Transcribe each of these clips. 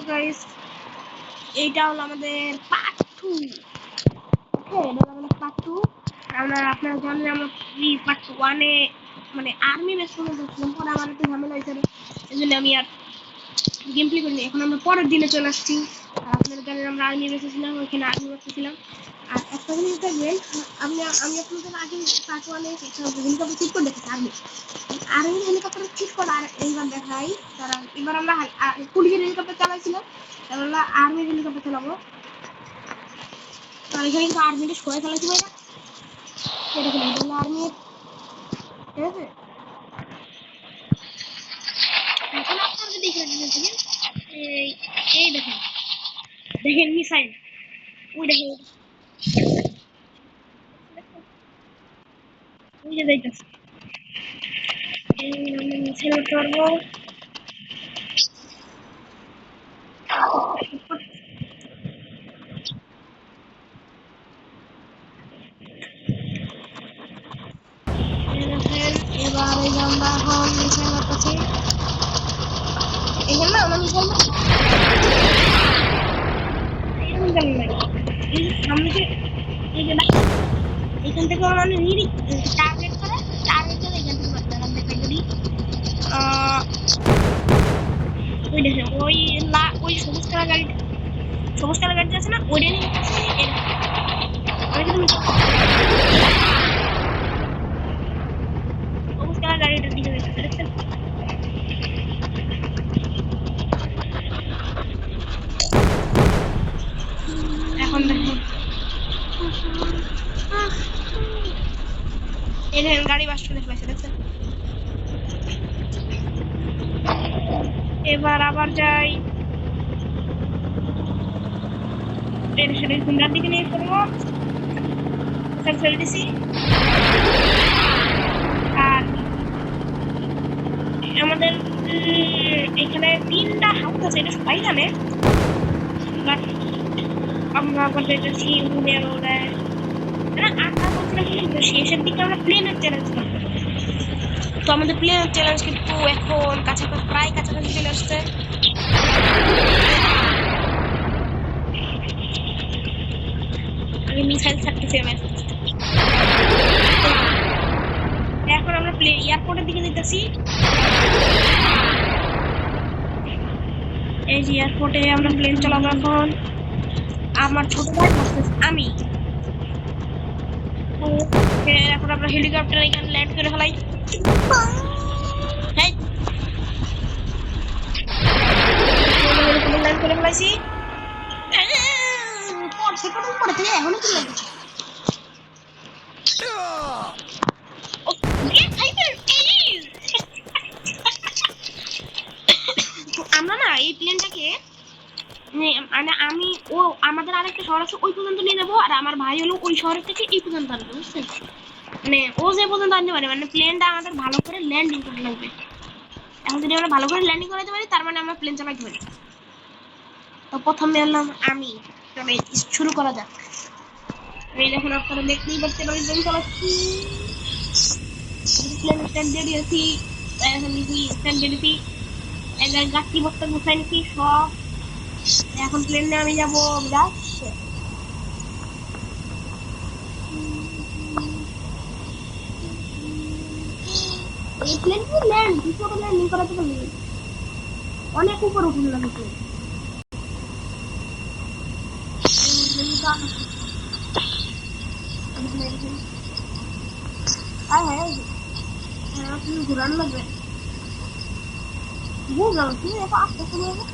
Guys, এইটা হলো আমাদের পার্ট 2। ওকে, এটা হলো পার্ট 2। আপনারা জানেন আমরা পার্ট 1 এ মানে আর্মি বেস পর্যন্ত ছিলাম, পরে আমার একটু ঝামেলা হয়েছে, এই জন্য আমি আর গেম প্লে করিনি। এখন আমরা পরের দিনে চলে আসছি। আর আপনারা জানেন আমরা আর্মি বেসে ছিলাম, ওইখানে আর্মি বেসে ছিলাম। আর একটা জিনিস দেখবেন, আমি আপনাদের আগে পার্ট 1 এ হেলিকপ্টার চিট করে দেখেছি আর্মি হেলিকপ্টার চিট করে। আর এইবার দেখাই, কারণ এবার আমরা পুলিশের হেলিকপ্টার চালাইছিলাম, এবার আমরা আর্মির হেলিকপ্টার চালাবো। আর এখানে কিন্তু আর্মিটা সবাই চালাইছি ভাইরা, এটা হলো আর্মির, ঠিক আছে। এখন আপনারা যদি দেখেন এই দেখেন দেখেন মিসাইল, ওই দেখেন ওই যে যাইতেছে, মিসাইল করবো। এবার এই যে আমরা এখন মিসাইল করতেছি, এখানে না আমরা মিসাইল এরকম কেন লাগে, এই যে সামনে যে এই যে এখান থেকে মানে টার্গেট করে এখান থেকে বাচ্চা আমরা দেখাই করি। ওই দেখে ওই সবুজ কালার গাড়িটা আছে না, ওইটা নিয়ে সবুজ কালার গাড়িটার দিকে দেখছেন। এখন দেখেন এই দেখেন গাড়ি বাস করে ফেলেছে, দেখছেন। এবার আবার যাই, কুমড়ার দিকে নিয়ে করবো, ফেলতেছি। আর আমাদের এখানে 3টা হাউস আছে, এটা সবাই জানে, বাট আমরা আবার যেতেছি আমরা বলছিলাম কিন্তু শেষের দিকে আমরা প্লেনের চ্যালেঞ্জ করবো। তো আমাদের প্লেনের চ্যালেঞ্জ কিন্তু এখন প্রায় কাছাকাছি চলে আসছে। আমি মিসাইল ছাড়তেছি, আমি এখন আমরা এয়ারপোর্টের দিকে যেতেছি। এই যে এয়ারপোর্টে আমরা প্লেন চালাবো এখন। আমার ছোট ভাই আমি এখন আমরা হেলিকপ্টার এখানে ল্যান্ড করে ফেলাই। ল্যান্ড করে ফেলাইছি, পরে থেকে এখনো কি লাগে আমরা না এই প্লেনটাকে মানে আমি আমাদের আরেকটা শহর আছে ওই পর্যন্ত নিয়ে যাবো, আর আমার ভাই হলো ওই শহরের থেকে এই পর্যন্ত আনবে, বুঝছেন। মানে ও যে পর্যন্ত আনতে পারে, মানে প্লেনটা আমাদের ভালো করে ল্যান্ডিং করতে লাগবে। এখন যদি আমরা ভালো করে ল্যান্ডিং করাতে পারি, তার মানে আমরা প্লেন চালাতে পারি। তো প্রথমে হলাম আমি, তবে শুরু করা যাক। এই দেখুন আপনারা দেখতেই পাচ্ছেন আমি প্লেন চালাচ্ছি, প্লেন স্ট্যান্ড দিয়ে দিয়েছি, এখন স্ট্যান্ড দিয়ে দিয়েছি, গাছটি বস্তা গুছাই নিচ্ছি সব। এখন প্লেনে আমি যাবো রাজশাহী। এই প্লেনটি ল্যান্ডিং করাতে পারবে, অনেক উপরে উঠে গেল প্লেন। হ্যাঁ তুমি ঘুরানো লাগবে, বুঝলাম তুমি এখন আসতে শুরু হবে।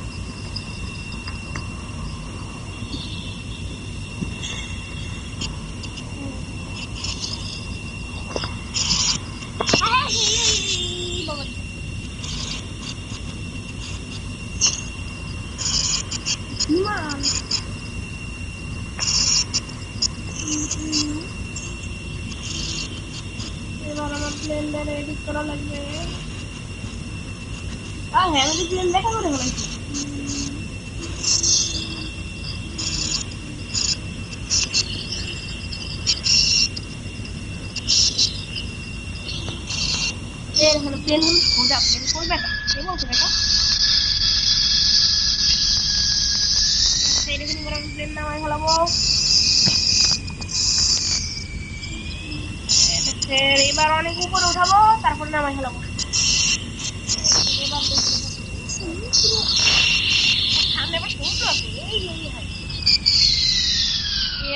এবার আমার প্লেনটা রেডি করা লাগবে। হ্যাঁ আমি প্লেন দেখা করে ফেলাইছি। প্লেন সোজা প্লেন করবে না, বলছে বেটা দেখুন এবার আমি প্লেন নামাই ফেলাবো। এবার অনেক উপরে উঠাবো, তারপর নামাই ফেলাবো। সামনে আবার সমুদ্র আছে, এই যে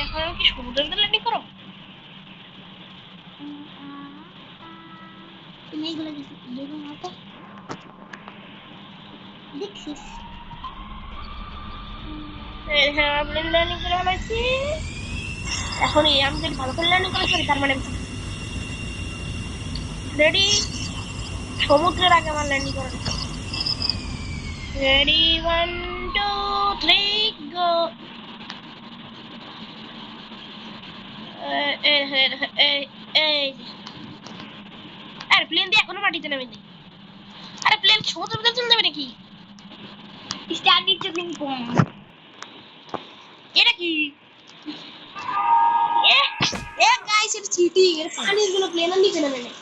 এখন কি সমুদ্রের মধ্যে ল্যান্ডিং করো? দেখছিস? হ্যাঁ, প্লেন ল্যান্ডিং করে ফেলাইছি। এখন আমি যদি ভালো করে ল্যান্ডিং করে ফেলি তার মানে রেডি। সমুদ্রের আগে আমার ল্যান্ডিং করে রেডি 1 2 3 গো। আরে প্লেন দিয়ে এখনো মাটিতে নামেনি। আরে প্লেন সমুদ্রের ভিতরে চলে যাবে নাকি? স্টার নিচে প্লেন কম। এটা কি? এ গাইস, এটা চিটিং। এর পানির গুলো প্লেনের নিচে নামে না।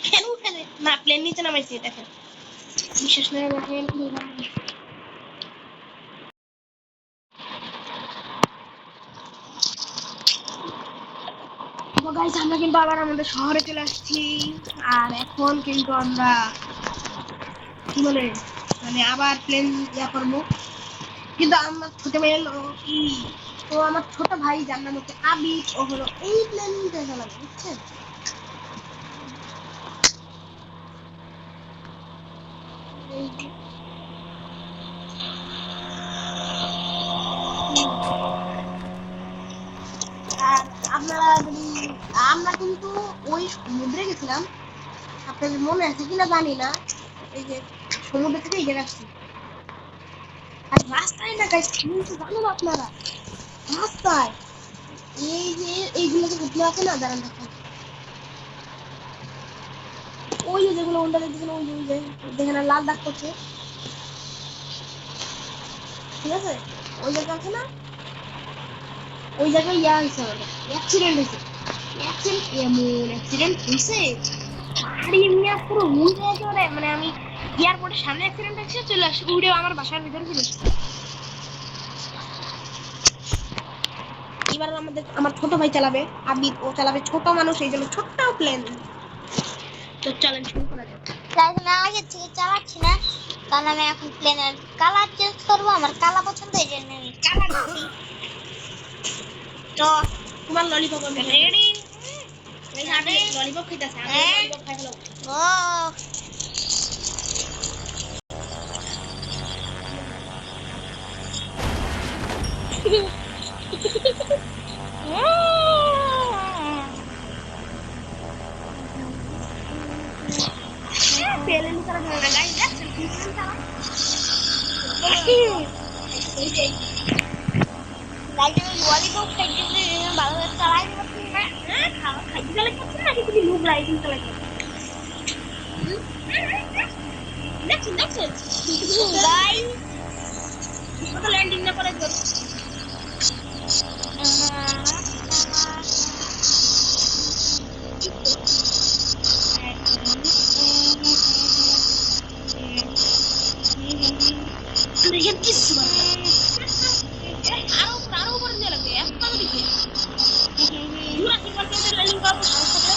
কেন ফেলে না, প্লেন নিচে নামাইছে দেখেন। বিশেষ করে দেখেন তো গাইস, আমরা কিন্তু আবার আমাদের শহরে চলে আসছি। আর এখন কিন্তু আমরা কি বলে মানে আবার প্লেন ইয়া করবো। কিন্তু আমার ছোট ভাই হলো কি, তো আমার ছোট ভাই যার নাম হচ্ছে আবিদ, ও হলো এই প্লেনটা চালাবে, বুঝছেন? আর আপনারা যদি, আমরা কিন্তু ওই সমুদ্রে গেছিলাম, আপনাদের মনে আছে কিনা জানি না, এই যে সমুদ্র থেকে এই জায়গায় আসছি। আর রাস্তায় না গাইস, কিন্তু জানো না আপনারা, রাস্তায় এই যে এইগুলো যে ঘুরতে আছে না, দাঁড়ান দেখেন, ওই যে যেগুলো ওটা দেখছেন, ওই যে যেখানে লাল দাগ করছে, ঠিক আছে, ওই জায়গা আছে না, ওই জায়গায় ইয়া হয়েছে, আমাদের অ্যাক্সিডেন্ট হয়েছে। এমন অ্যাক্সিডেন্ট হয়েছে, গাড়ি এমনি পুরো উল্টে একেবারে, মানে আমি এয়ারপোর্টের সামনে অ্যাক্সিডেন্ট হয়েছে, চলে আসি উড়ে আমার বাসার ভিতরে চলে এসেছে। এবার আমার ছোট ভাই চালাবে, আবিদ, ও চালাবে ছোট মানুষ, এই জন্য ছোট্ট প্লেন। তো চলেন শুরু করা যাক। আমি আগে থেকে চালাচ্ছি না, কারণ আমি এখন প্লেনের কালার চেঞ্জ করবো। আমার কালা পছন্দ, এই জন্য আমি কালার দিচ্ছি। তো তোমার ললিপপ রেডি? ললিপপ খেতেছে, আমি ললিপপ খাই ফেলো। ও প্লেন চালা যাবে না গাইস, দেখছেন প্লেন চালা। ললিপপ খাইতে ভালো চালাই পারছি না। হ্যাঁ, খাওয়া খাইতে চালাই করছেন নাকি তুমি লুক লাইটিং চালাই করছেন? দেখছেন গাইস, কত ল্যান্ডিং না করে জন্য দেখেন কিছু আরো উপরে দিয়ে লাগবে, এত দিকে জুরাসিক পার্কের ল্যান্ডিং করবো সাহস থাকলে।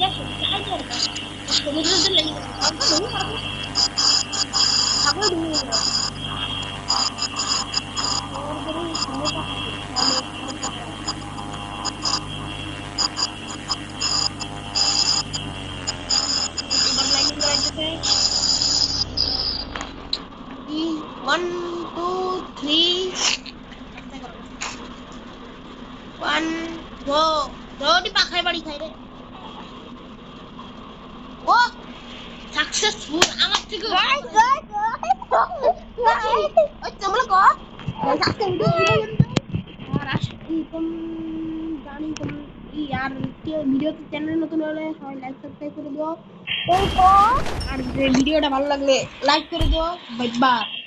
দেখো চাই দরকার সমুদ্রের ল্যান্ডিং করবো, ঠাকুর ঢুকে গেল। One, two, three. One, go. Di pakai balik saya deh. Oh, successful. Amat sih gue. guys. Oh, coba lo kok. Successful dulu. Rush জানি আর ভিডিও চ্যানেল নতুন হলে সবাই লাইক সাবস্ক্রাইব করে দিও, আর ভিডিওটা ভালো লাগলে লাইক করে দিও। Bye bye.